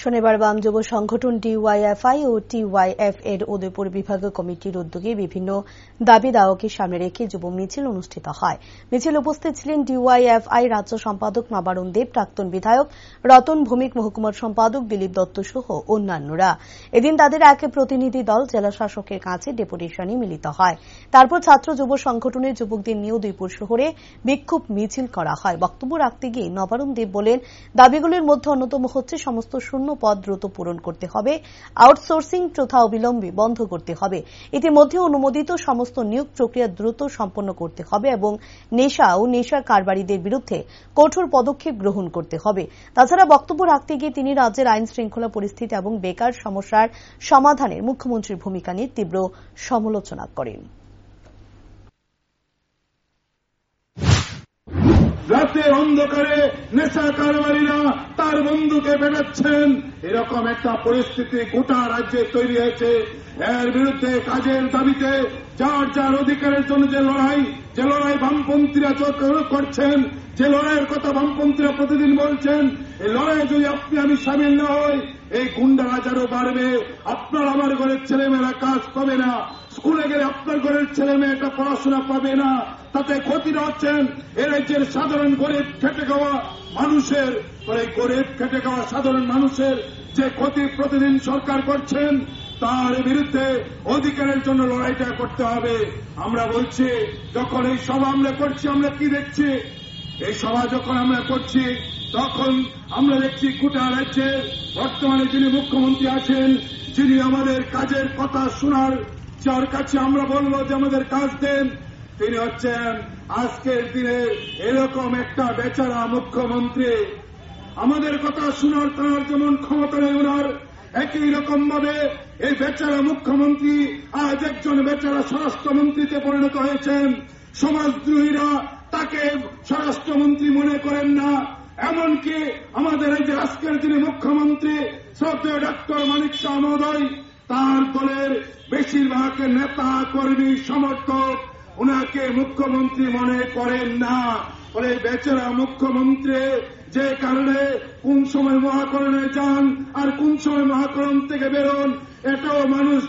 শনিবার বাম যুব সংগঠন ডিওয়াইএফআই ও টিওয়াইএফ এর উদয়পুর বিভাগীয় কমিটির উদ্যোগে বিভিন্ন দাবি দাওয়াকে সামনে রেখে যুব মিছিল অনুষ্ঠিত হয়। মিছিল উপস্থিত ছিলেন ডিওয়াইএফআই রাজ্য সম্পাদক নবারুণ দেব, প্রাক্তন বিধায়ক রতন ভৌমিক, মহকুমার সম্পাদক দিলীপ দত্ত সহ অন্যান্যরা। এদিন তাদের এক প্রতিনিধি দল জেলা শাসকের কাছে ডেপুটেশনে মিলিত হয়। তারপর ছাত্র যুব সংগঠনের যুবকদের নিয়ে উদয়পুর শহরে বিক্ষোভ মিছিল করা হয়। বক্তব্য রাখতে গিয়ে নবারুণ দেব বলেন, দাবিগুলির মধ্যে অন্যতম হচ্ছে সমস্ত শূন্য পদ দ্রুত পূরণ করতে হবে, আউটসোর্সিং প্রথা অবিলম্বে বন্ধ করতে হবে, ইতিমধ্যে অনুমোদিত সমস্ত নিয়োগ প্রক্রিয়া দ্রুত সম্পন্ন করতে হবে এবং নেশা ও নেশা কারবারিদের বিরুদ্ধে কঠোর পদক্ষেপ গ্রহণ করতে হবে। তাছাড়া বক্তব্য রাখতে গিয়ে তিনি রাজ্যের আইন শৃঙ্খলা পরিস্থিতি এবং বেকার সমস্যার সমাধানে মুখ্যমন্ত্রীর ভূমিকা নিয়ে তীব্র সমালোচনা করেন। রাতে অন্ধকারে নেশা কারবারীরা তার বন্ধুকে পেটাচ্ছেন, এরকম একটা পরিস্থিতি গোটা রাজ্যে তৈরি হয়েছে। এর বিরুদ্ধে কাজের দাবিতে যার যার অধিকারের জন্য যে লড়াই বামপন্থীরা করছেন, যে লড়াইয়ের কথা বামপন্থীরা প্রতিদিন বলছেন, এই লড়াইয়ে যদি আপনি আমি সামিল না হই, এই গুন্ডারাজ আরো বাড়বে। আপনার আমার ঘরের ছেলেমেয়েরা কাজ পাবে না, স্কুলে গেলে আপনার ঘরের ছেলেমেয়েটা পড়াশোনা পাবে না, তাতে ক্ষতিটা হচ্ছেন এ রাজ্যের সাধারণ গরিব খেটে খাওয়া মানুষের। গরিব খেটে খাওয়া সাধারণ মানুষের যে ক্ষতি প্রতিদিন সরকার করছেন, তার বিরুদ্ধে অধিকারের জন্য লড়াইটা করতে হবে। আমরা বলছি, যখন এই সভা আমরা করছি, আমরা কি দেখছি? এই সভা যখন আমরা করছি, তখন আমরা দেখছি গোটা রাজ্যের বর্তমানে যিনি মুখ্যমন্ত্রী আছেন, যিনি আমাদের কাজের কথা শোনার, যার কাছে আমরা বলবো যে আমাদের কাজ দেন, তিনি হচ্ছেন আজকের দিনে এরকম একটা বেচারা মুখ্যমন্ত্রী। আমাদের কথা শোনার তার যেমন ক্ষমতা নেই ওনার, একই রকম ভাবে এই বেচারা মুখ্যমন্ত্রী আজ একজন বেচারা স্বরাষ্ট্রমন্ত্রীতে পরিণত হয়েছেন। সমাজদ্রোহীরা তাকে স্বরাষ্ট্রমন্ত্রী মনে করেন না। এমনকি আমাদের এই যে আজকের যিনি মুখ্যমন্ত্রী শ্রদ্ধেয় ডক্টর মানিক শাহ মহোদয়, তার দলের বেশিরভাগ নেতা কর্মী সমর্থক উনাকে মুখ্যমন্ত্রী মনে করেন না। ফলে বেচারা মুখ্যমন্ত্রী যে কারণে কোন সময় মহাকরণে যান আর কোন সময় মহাকরণ থেকে বেরোন, এটাও মানুষ